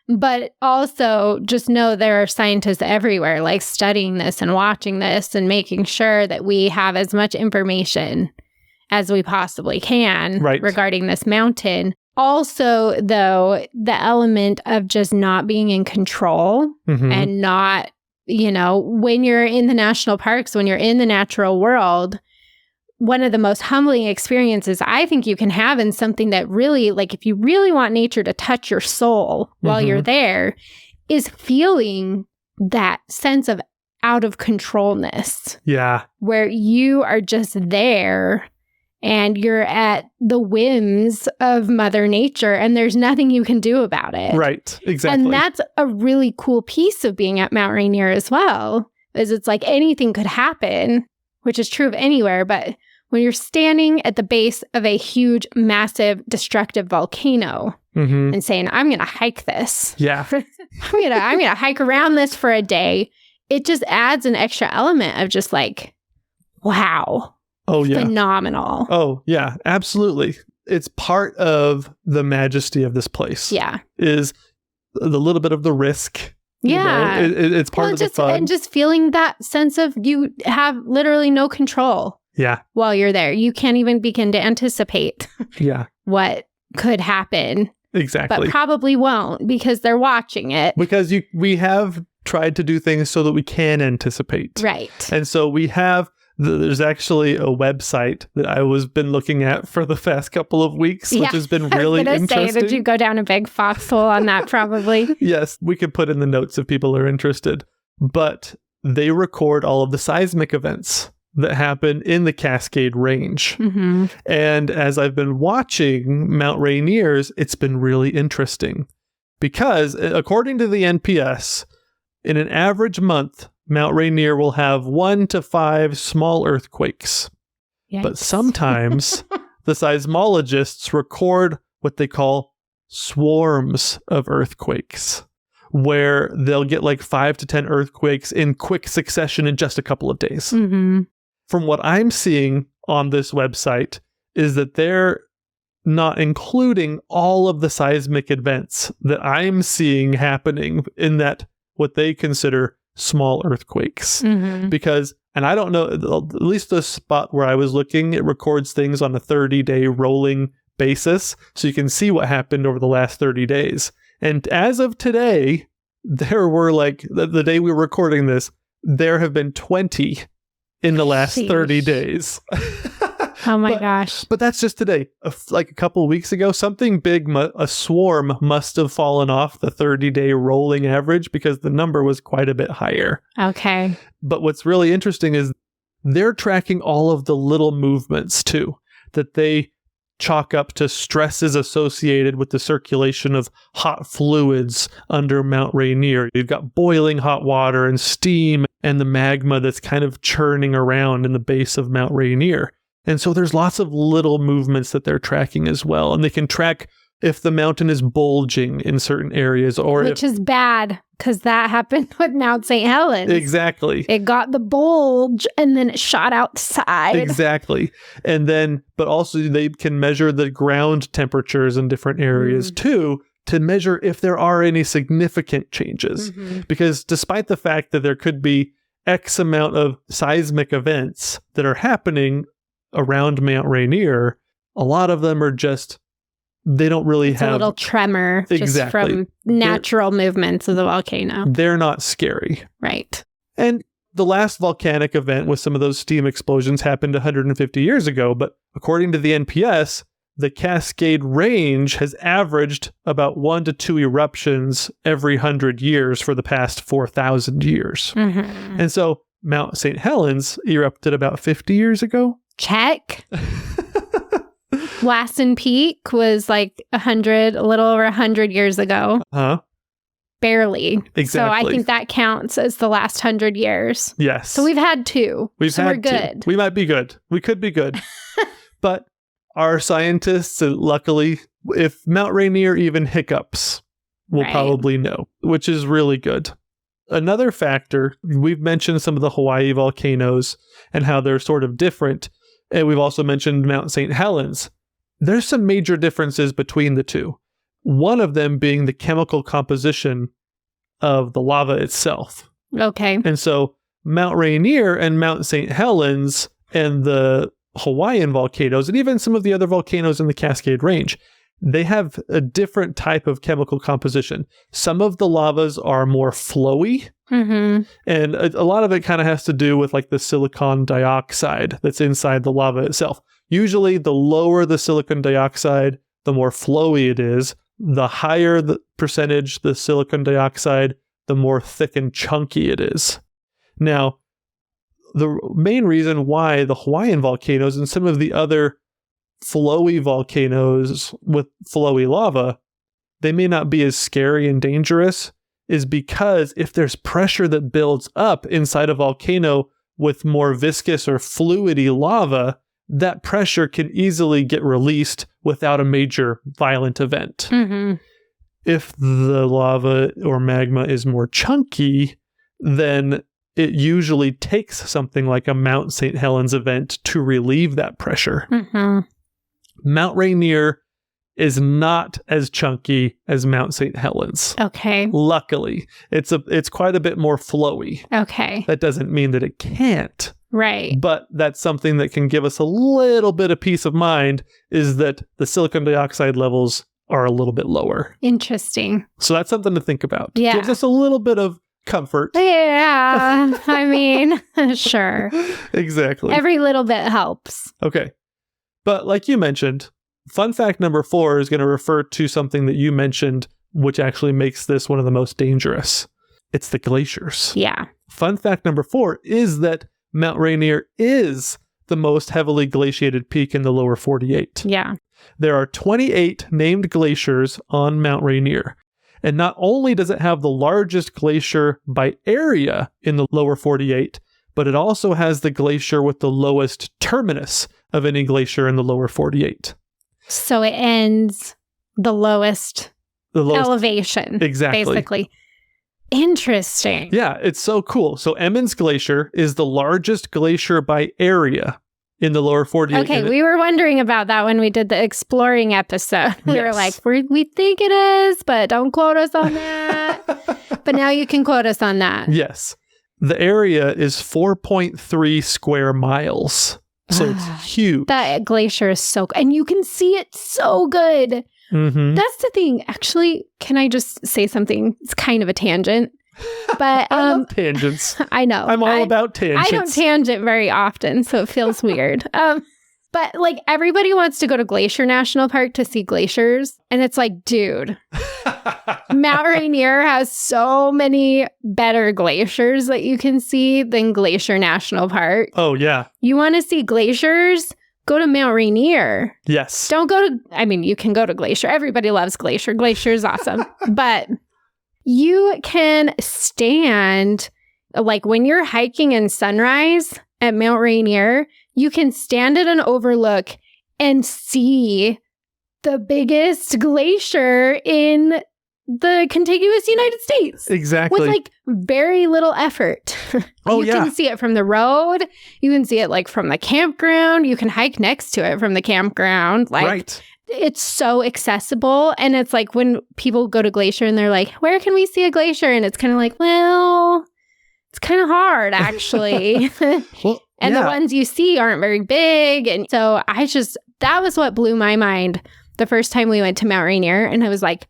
But also just know there are scientists everywhere like studying this and watching this and making sure that we have as much information as we possibly can regarding this mountain. Also, though, the element of just not being in control and not, you know, when you're in the national parks, when you're in the natural world, one of the most humbling experiences I think you can have in something that really, like, if you really want nature to touch your soul while you're there, is feeling that sense of out of controlness. Yeah. Where you are just there and you're at the whims of Mother Nature and there's nothing you can do about it. Right. Exactly. And that's a really cool piece of being at Mount Rainier as well, is it's like anything could happen, which is true of anywhere, but when you're standing at the base of a huge, massive, destructive volcano and saying, I'm going to hike this. Yeah. I'm gonna hike around this for a day. It just adds an extra element of just like, wow. Oh, yeah. Phenomenal. Oh, yeah, absolutely. It's part of the majesty of this place. Yeah. Is the little bit of the risk. Yeah. You know? It's part of the fun. And just feeling that sense of you have literally no control. Yeah. While you're there. You can't even begin to anticipate what could happen. Exactly. But probably won't because they're watching it. Because we have tried to do things so that we can anticipate. Right. And so we have, there's actually a website that I was been looking at for the past couple of weeks, which has been really interesting. Did you go down a big foxhole on that probably? Yes, we could put in the notes if people are interested. But they record all of the seismic events that happen in the Cascade Range. And as I've been watching Mount Rainier's, it's been really interesting because according to the NPS, in an average month, Mount Rainier will have 1 to 5 small earthquakes. Yikes. But sometimes the seismologists record what they call swarms of earthquakes, where they'll get like 5 to 10 earthquakes in quick succession in just a couple of days. From what I'm seeing on this website is that they're not including all of the seismic events that I'm seeing happening in that what they consider small earthquakes. Because, and I don't know, at least the spot where I was looking, it records things on a 30-day rolling basis. So you can see what happened over the last 30 days. And as of today, there were like, the day we were recording this, there have been 20 in the last 30 days. Oh my gosh. But that's just today. Like a couple of weeks ago, something big, a swarm must have fallen off the 30-day rolling average because the number was quite a bit higher. Okay. But what's really interesting is they're tracking all of the little movements too, that they chalk up to stresses associated with the circulation of hot fluids under Mount Rainier. You've got boiling hot water and steam and the magma that's kind of churning around in the base of Mount Rainier. And so there's lots of little movements that they're tracking as well. And they can track if the mountain is bulging in certain areas or which is bad because that happened with Mount St. Helens. Exactly. It got the bulge and then it shot out the side. Exactly. And then, but also they can measure the ground temperatures in different areas too, to measure if there are any significant changes. Because despite the fact that there could be X amount of seismic events that are happening around Mount Rainier, a lot of them are just, they don't really have a little tremor just from natural movements of the volcano. They're not scary. Right. And the last volcanic event with some of those steam explosions happened 150 years ago, but according to the NPS, the Cascade Range has averaged about 1 to 2 eruptions every 100 years for the past 4,000 years. And so Mount St. Helens erupted about 50 years ago. Check. Lassen Peak was like a little over 100 years ago. Barely. Exactly. So I think that counts as the last 100 years. Yes. So we've had two. We're good. Two. We might be good. We could be good. But our scientists, luckily, if Mount Rainier even hiccups, we'll probably know, which is really good. Another factor, we've mentioned some of the Hawaii volcanoes and how they're sort of different. And we've also mentioned Mount St. Helens. There's some major differences between the two. One of them being the chemical composition of the lava itself. Okay. And so Mount Rainier and Mount St. Helens and the Hawaiian volcanoes, and even some of the other volcanoes in the Cascade Range, they have a different type of chemical composition. Some of the lavas are more flowy, and a lot of it kind of has to do with like the silicon dioxide that's inside the lava itself. Usually the lower the silicon dioxide, the more flowy it is. The higher the percentage the silicon dioxide, the more thick and chunky it is. Now, the main reason why the Hawaiian volcanoes and some of the other flowy volcanoes with flowy lava, they may not be as scary and dangerous, is because if there's pressure that builds up inside a volcano with more viscous or fluidy lava, that pressure can easily get released without a major violent event. If the lava or magma is more chunky, then it usually takes something like a Mount St. Helens event to relieve that pressure. Mount Rainier is not as chunky as Mount St. Helens. Okay. Luckily, it's quite a bit more flowy. Okay. That doesn't mean that it can't. Right. But that's something that can give us a little bit of peace of mind, is that the silicon dioxide levels are a little bit lower. Interesting. So that's something to think about. Yeah. Gives us a little bit of comfort. Yeah. I mean, sure. Exactly. Every little bit helps. Okay. But like you mentioned, fun fact number 4 is going to refer to something that you mentioned, which actually makes this one of the most dangerous. It's the glaciers. Yeah. Fun fact number 4 is that Mount Rainier is the most heavily glaciated peak in the lower 48. Yeah. There are 28 named glaciers on Mount Rainier. And not only does it have the largest glacier by area in the lower 48, but it also has the glacier with the lowest terminus of any glacier in the lower 48. So it ends the lowest elevation. Exactly. Basically. Interesting. Yeah, it's so cool. So Emmons Glacier is the largest glacier by area in the lower 48. Okay, we were wondering about that when we did the exploring episode. We were like, we think it is, but don't quote us on that. But now you can quote us on that. Yes. The area is 4.3 square miles. So it's huge. That glacier is so good. And you can see it so good. Mm-hmm. That's the thing. Actually, can I just say something? It's kind of a tangent. But I love tangents. I know. I'm all about tangents. I don't tangent very often, so it feels weird. But like everybody wants to go to Glacier National Park to see glaciers. And it's like, dude, Mount Rainier has so many better glaciers that you can see than Glacier National Park. Oh, yeah. You want to see glaciers? Go to Mount Rainier. Yes. Don't go to, I mean, you can go to Glacier. Everybody loves Glacier. Glacier is awesome. But you can stand, like when you're hiking in sunrise at Mount Rainier, you can stand at an overlook and see the biggest glacier in the contiguous United States. Exactly. With like very little effort. Oh, you can see it from the road. You can see it like from the campground. You can hike next to it from the campground. Like, right. It's so accessible. And it's like when people go to Glacier and they're like, where can we see a glacier? And it's kind of like, well, it's kind of hard, actually. Well, and the ones you see aren't very big. And so that was what blew my mind the first time we went to Mount Rainier. And I was like,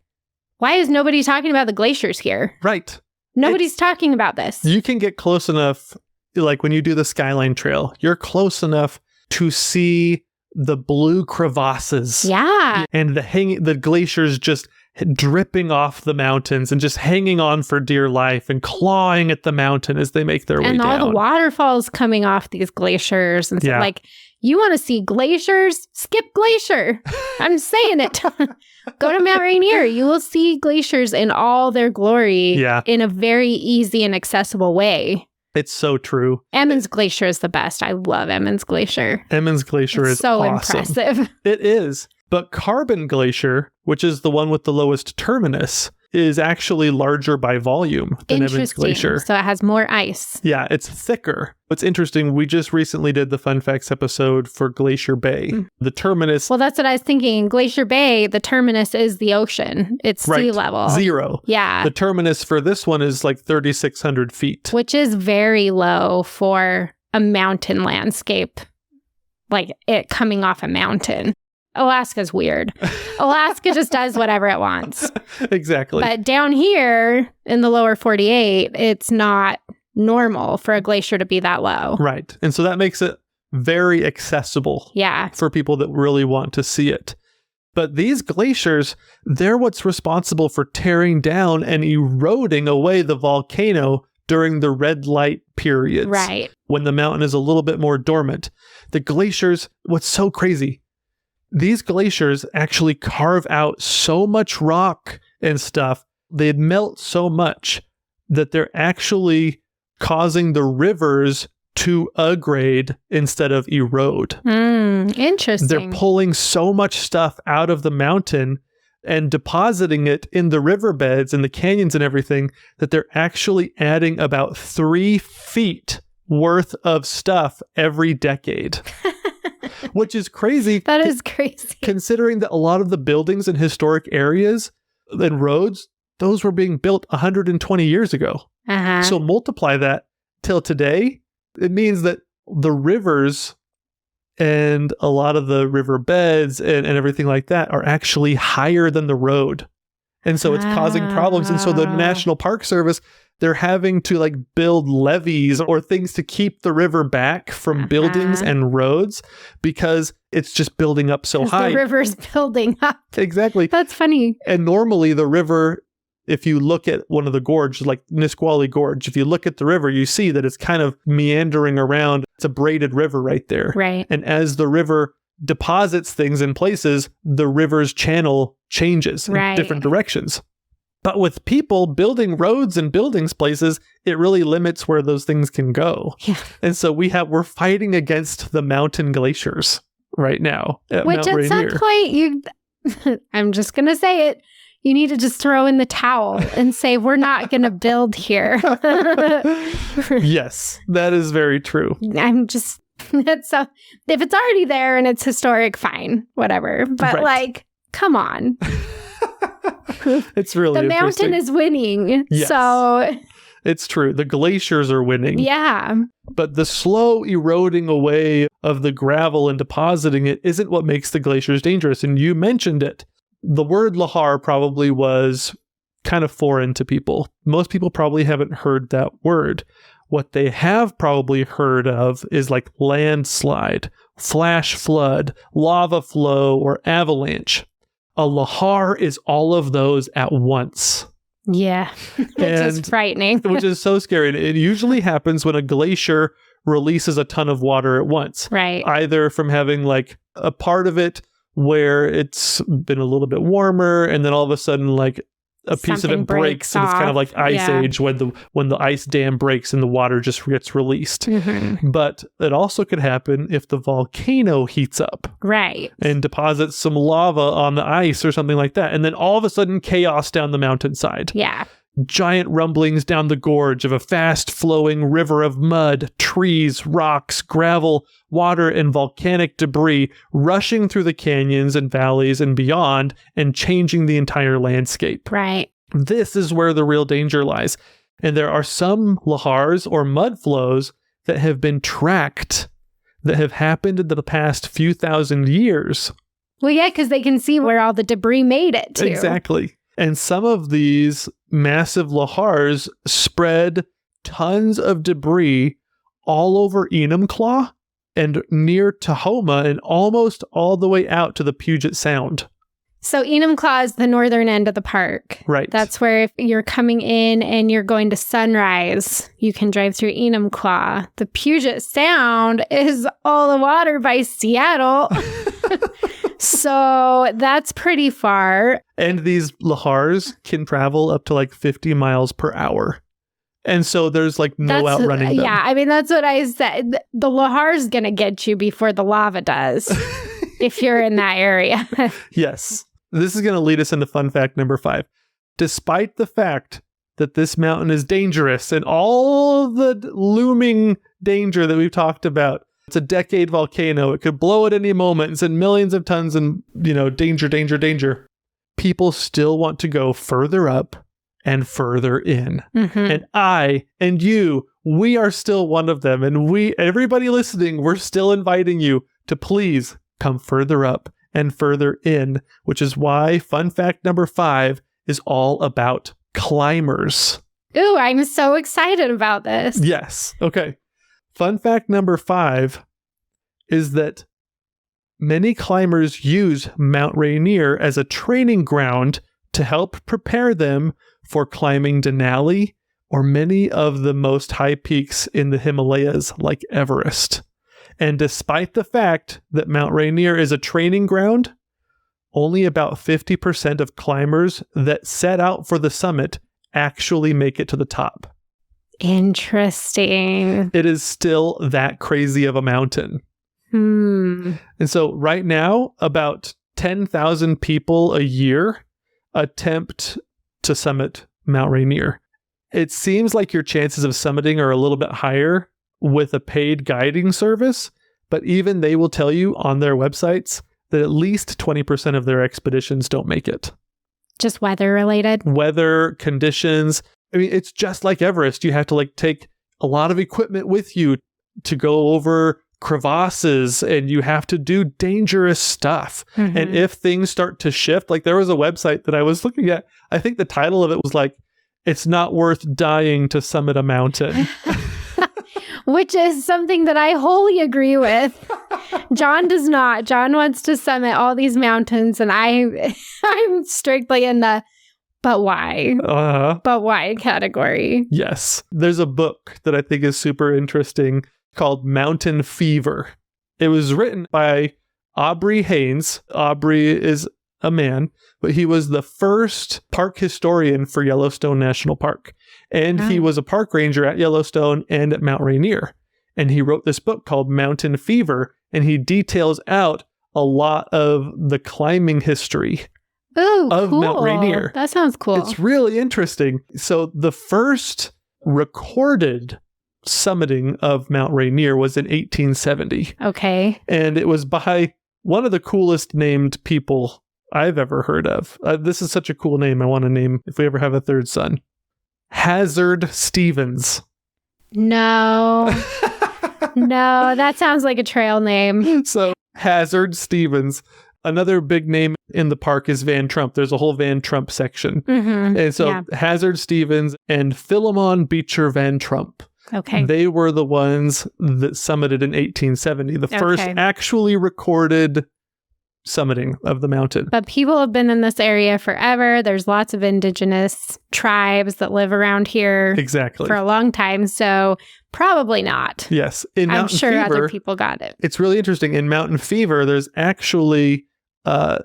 why is nobody talking about the glaciers here? Right. Nobody's talking about this. You can get close enough, like when you do the Skyline Trail, you're close enough to see the blue crevasses. Yeah. And the glaciers just dripping off the mountains and just hanging on for dear life and clawing at the mountain as they make their way down. And all the waterfalls coming off these glaciers. And so, like, you want to see glaciers? Skip Glacier. I'm saying it. Go to Mount Rainier. You will see glaciers in all their glory in a very easy and accessible way. It's so true. Emmons Glacier is the best. I love Emmons Glacier. Emmons Glacier is so awesome. Impressive. It is. But Carbon Glacier, which is the one with the lowest terminus, is actually larger by volume than Emmons Glacier. So it has more ice. Yeah, it's thicker. What's interesting, we just recently did the Fun Facts episode for Glacier Bay. The terminus... Well, that's what I was thinking. Glacier Bay, the terminus is the ocean. It's sea level. 0. Yeah. The terminus for this one is like 3,600 feet. Which is very low for a mountain landscape. Like it coming off a mountain. Alaska's weird. Alaska just does whatever it wants. Exactly. But down here in the lower 48, it's not normal for a glacier to be that low. Right. And so that makes it very accessible for people that really want to see it. But these glaciers, they're what's responsible for tearing down and eroding away the volcano during the red light periods. Right. When the mountain is a little bit more dormant. The glaciers, what's so crazy, these glaciers actually carve out so much rock and stuff, they'd melt so much that they're actually causing the rivers to aggrade instead of erode. Interesting. They're pulling so much stuff out of the mountain and depositing it in the riverbeds and the canyons and everything that they're actually adding about 3 feet worth of stuff every decade. Which is crazy. That is crazy. Considering that a lot of the buildings in historic areas and roads, those were being built 120 years ago. So multiply that till today. It means that the rivers and a lot of the riverbeds and everything like that are actually higher than the road. And so it's causing problems. And so the National Park Service, they're having to like build levees or things to keep the river back from buildings and roads because it's just building up so high. The river's building up. Exactly. That's funny. And normally the river, if you look at one of the gorges, like Nisqually Gorge, if you look at the river, you see that it's kind of meandering around. It's a braided river right there. Right. And as the river deposits things in places, the river's channel changes in different directions. But with people building roads and buildings places, it really limits where those things can go. Yeah. And so we're fighting against the mountain glaciers right now at Which Mount Rainier. At some point, I'm just going to say it, you need to just throw in the towel and say, we're not going to build here. Yes, that is very true. So if it's already there and it's historic, fine, whatever. But like, come on. It's really the mountain is winning. Yes. So it's true. The glaciers are winning. Yeah. But the slow eroding away of the gravel and depositing it isn't what makes the glaciers dangerous. And you mentioned it. The word lahar probably was kind of foreign to people. Most people probably haven't heard that word. What they have probably heard of is like landslide, flash flood, lava flow, or avalanche. A lahar is all of those at once. Yeah, which is frightening. Which is so scary. It usually happens when a glacier releases a ton of water at once. Right. Either from having like a part of it where it's been a little bit warmer, and then all of a sudden like a piece of it breaks and it's kind of like ice age when the ice dam breaks and the water just gets released. Mm-hmm. But it also could happen if the volcano heats up. Right. And deposits some lava on the ice or something like that. And then all of a sudden chaos down the mountainside. Yeah. Giant rumblings down the gorge of a fast-flowing river of mud, trees, rocks, gravel, water, and volcanic debris rushing through the canyons and valleys and beyond and changing the entire landscape. Right. This is where the real danger lies. And there are some lahars or mud flows that have been tracked that have happened in the past few thousand years. Well, yeah, because they can see where all the debris made it to. Exactly. And some of these massive lahars spread tons of debris all over Enumclaw and near Tahoma and almost all the way out to the Puget Sound. So Enumclaw is the northern end of the park. Right. That's where if you're coming in and you're going to Sunrise, you can drive through Enumclaw. The Puget Sound is all the water by Seattle. So that's pretty far. And these lahars can travel up to like 50 miles per hour. And so there's like no outrunning them. Yeah, I mean, that's what I said. The lahar's going to get you before the lava does, if you're in that area. Yes. This is going to lead us into fun fact number 5. Despite the fact that this mountain is dangerous and all the looming danger that we've talked about, it's a decade volcano. It could blow at any moment and send millions of tons and, danger, danger, danger. People still want to go further up and further in. Mm-hmm. And I and you, we are still one of them. And everybody listening, we're still inviting you to please come further up and further in, which is why fun fact number 5 is all about climbers. Ooh, I'm so excited about this. Yes. Okay. Fun fact number 5 is that many climbers use Mount Rainier as a training ground to help prepare them for climbing Denali or many of the most high peaks in the Himalayas like Everest. And despite the fact that Mount Rainier is a training ground, only about 50% of climbers that set out for the summit actually make it to the top. Interesting. It is still that crazy of a mountain. And so right now, about 10,000 people a year attempt to summit Mount Rainier. It seems like your chances of summiting are a little bit higher with a paid guiding service, but even they will tell you on their websites that at least 20% of their expeditions don't make it. Just weather related? Weather, conditions. I mean, it's just like Everest. You have to take a lot of equipment with you to go over crevasses, and you have to do dangerous stuff. Mm-hmm. And if things start to shift, there was a website that I was looking at, I think the title of it was it's not worth dying to summit a mountain. Which is something that I wholly agree with. John does not. John wants to summit all these mountains, and I'm strictly in the but why? But why category. Yes. There's a book that I think is super interesting called Mountain Fever. It was written by Aubrey Haynes. Aubrey is a man, but he was the first park historian for Yellowstone National Park. And he was a park ranger at Yellowstone and at Mount Rainier. And he wrote this book called Mountain Fever, and he details out a lot of the climbing history of cool. Mount Rainier. That sounds cool. It's really interesting. So the first recorded summiting of Mount Rainier was in 1870. Okay. And it was by one of the coolest named people I've ever heard of. This is such a cool name. I want to name, if we ever have a third son, Hazard Stevens. No. No, that sounds like a trail name. So Hazard Stevens. Another big name in the park is Van Trump. There's a whole Van Trump section. Mm-hmm. And so Hazard Stevens and Philemon Beecher Van Trump. Okay. They were the ones that summited in 1870. The first actually recorded summiting of the mountain. But people have been in this area forever. There's lots of indigenous tribes that live around here for a long time. So probably not. Yes. I'm sure other people got it. It's really interesting. In Mountain Fever, there's actually,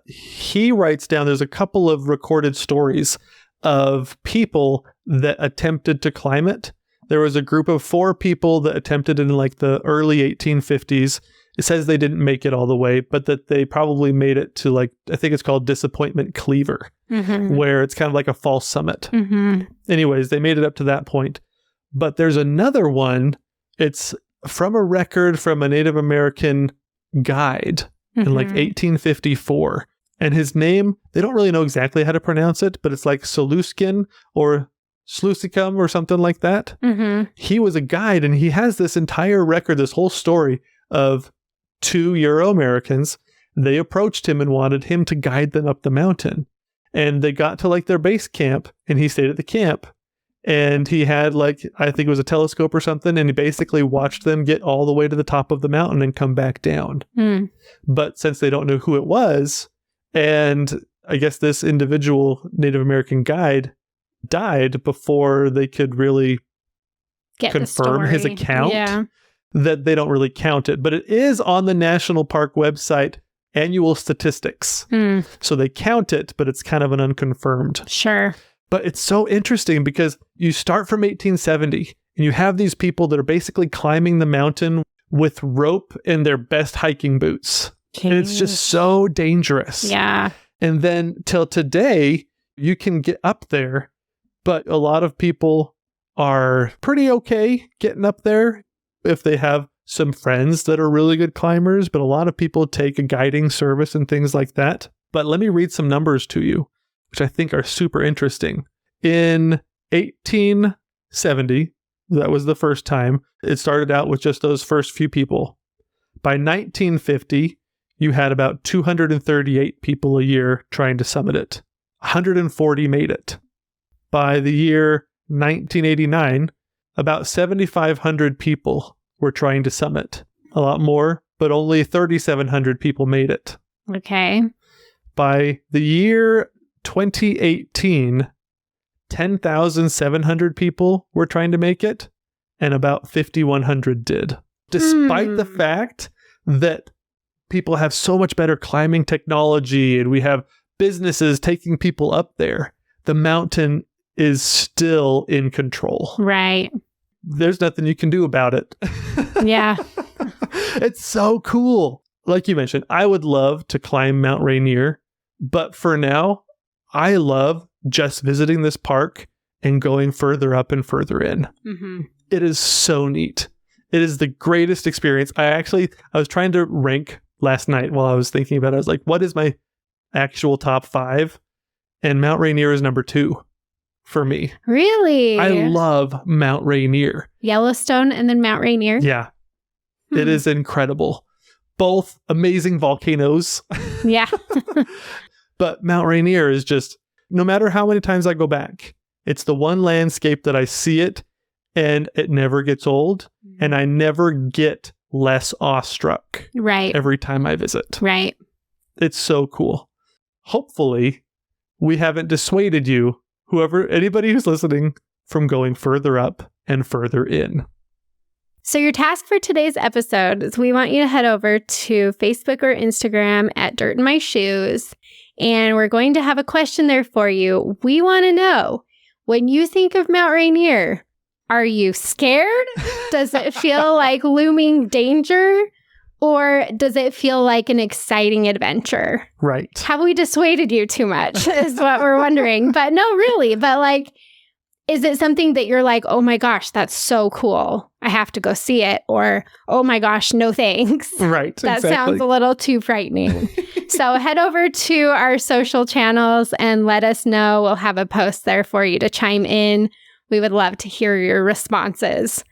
he writes down, there's a couple of recorded stories of people that attempted to climb it. There was a group of 4 people that attempted in like the early 1850s. It says they didn't make it all the way, but that they probably made it to like, I think it's called Disappointment Cleaver, where it's kind of like a false summit. Anyways, they made it up to that point. But there's another one. It's from a record from a Native American guide in like 1854. And his name, they don't really know exactly how to pronounce it, but it's like Saluskin or Sluicicum or something like that. He was a guide, and he has this entire record, this whole story of 2 Euro-Americans. They approached him and wanted him to guide them up the mountain. And they got to like their base camp, and he stayed at the camp. And he had like, I think it was a telescope or something, and he basically watched them get all the way to the top of the mountain and come back down. But since they don't know who it was, and I guess this individual Native American guide died before they could really confirm his account, that they don't really count it. But it is on the National Park website, annual statistics. So they count it, but it's kind of an unconfirmed. Sure. But it's so interesting because you start from 1870 and you have these people that are basically climbing the mountain with rope and their best hiking boots. And it's just so dangerous. Yeah. And then till today, you can get up there, but a lot of people are pretty okay getting up there if they have some friends that are really good climbers, but a lot of people take a guiding service and things like that. But let me read some numbers to you, which I think are super interesting. In 1870, that was the first time, it started out with just those first few people. By 1950, you had about 238 people a year trying to summit it. 140 made it. By the year 1989, about 7,500 people were trying to summit. A lot more, but only 3,700 people made it. Okay. By the year 2018, 10,700 people were trying to make it, and about 5,100 did. Despite the fact that people have so much better climbing technology and we have businesses taking people up there, the mountain is still in control. Right. There's nothing you can do about it. Yeah. It's so cool. Like you mentioned, I would love to climb Mount Rainier, but for now, I love just visiting this park and going further up and further in. It is so neat. It is the greatest experience. I was trying to rank last night while I was thinking about it. I was like, what is my actual top 5? And Mount Rainier is number 2 for me. Really? I love Mount Rainier. Yellowstone and then Mount Rainier? Yeah. It is incredible. Both amazing volcanoes. Yeah. But Mount Rainier is just, no matter how many times I go back, it's the one landscape that I see it and it never gets old, and I never get less awestruck. Right. Every time I visit. Right. It's so cool. Hopefully, we haven't dissuaded you, anybody who's listening, from going further up and further in. So your task for today's episode is we want you to head over to Facebook or Instagram at Dirt in My Shoes, and we're going to have a question there for you. We want to know, when you think of Mount Rainier, are you scared? Does it feel like looming danger? Or does it feel like an exciting adventure? Right. Have we dissuaded you too much is what we're wondering. But no, really. But like, is it something that you're like, oh my gosh, that's so cool, I have to go see it? Or, oh my gosh, no thanks. Right. That sounds a little too frightening. So head over to our social channels and let us know. We'll have a post there for you to chime in. We would love to hear your responses.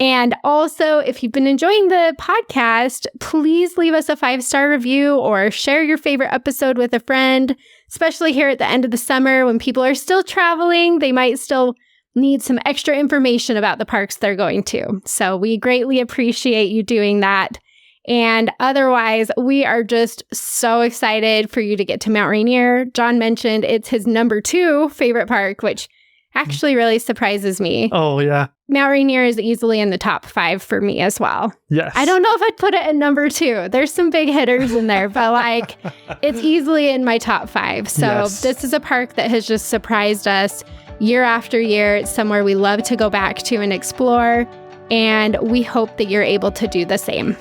And also, if you've been enjoying the podcast, please leave us a 5-star review or share your favorite episode with a friend, especially here at the end of the summer when people are still traveling. They might still need some extra information about the parks they're going to. So we greatly appreciate you doing that. And otherwise, we are just so excited for you to get to Mount Rainier. John mentioned it's his number 2 favorite park, which actually really surprises me. Oh, yeah. Mount Rainier is easily in the top 5 for me as well. Yes. I don't know if I'd put it in number 2. There's some big hitters in there, but like it's easily in my top 5. So This is a park that has just surprised us year after year. It's somewhere we love to go back to and explore. And we hope that you're able to do the same.